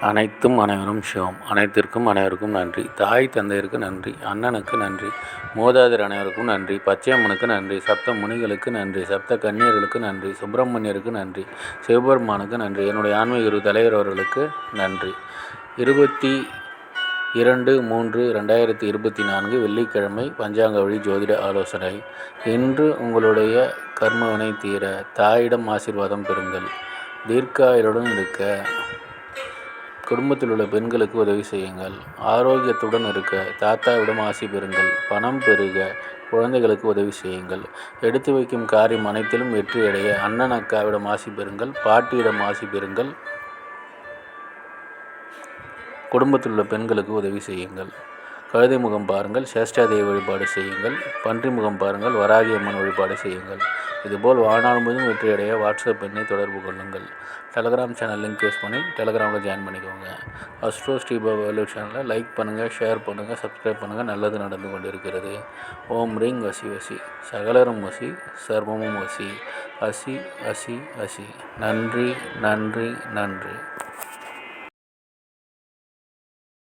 அனைத்தும் அனைவரும் சிவம். அனைத்திற்கும் அனைவருக்கும் நன்றி. தாய் தந்தையருக்கு நன்றி. அண்ணனுக்கு நன்றி. மூதாதையர் அனைவருக்கும் நன்றி. பச்சையம்மனுக்கு நன்றி. சப்த முனிகளுக்கு நன்றி. சப்த கன்னியர்களுக்கு நன்றி. சுப்பிரமணியருக்கு நன்றி. சிவபெருமானுக்கு நன்றி. என்னுடைய ஆன்மீக குரு தலைவர் அவர்களுக்கு நன்றி. 22/3/2024 வெள்ளிக்கிழமை பஞ்சாங்க வழி ஜோதிட ஆலோசனை. இன்று உங்களுடைய கர்மவினை தீர தாயிடம் ஆசீர்வாதம் பெறுங்கள். தீர்க்காயுடன் இருக்க குடும்பத்தில் உள்ள பெண்களுக்கு உதவி செய்யுங்கள். ஆரோக்கியத்துடன் இருக்க தாத்தாவிடம் ஆசி பெறுங்கள். பணம் பெருக குழந்தைகளுக்கு உதவி செய்யுங்கள். எடுத்து வைக்கும் காரியம் அனைத்திலும் வெற்றியடைய அண்ணன் அக்காவிடம் ஆசி பெறுங்கள். பாட்டியிடம் ஆசி பெறுங்கள். குடும்பத்தில் உள்ள பெண்களுக்கு உதவி செய்யுங்கள். கழுதை முகம் பாருங்கள், சேஷ்டாதேவி வழிபாடு செய்யுங்கள். பன்றி முகம் பாருங்கள், வராகி அம்மன் வழிபாடு செய்யுங்கள். இதுபோல் வாழ்நாள் முழுவதும் வெற்றியடைய வாட்ஸ்அப் எண்ணை தொடர்பு கொள்ளுங்கள். டெலகிராம் சேனல் லிங்க் யூஸ் பண்ணி டெலகிராமில் ஜாயின் பண்ணிக்கோங்க. அஸ்ட்ரோ ஸ்ரீபாபா வேலூர் சேனலை லைக் பண்ணுங்கள், ஷேர் பண்ணுங்கள், சப்ஸ்கிரைப் பண்ணுங்கள். நல்லது நடந்து கொண்டிருக்கிறது. ஓம் ரீங் வசி வசி, சகலரும் வசி, சர்வமும் வசி, அசி அசி அசி. நன்றி நன்றி நன்றி.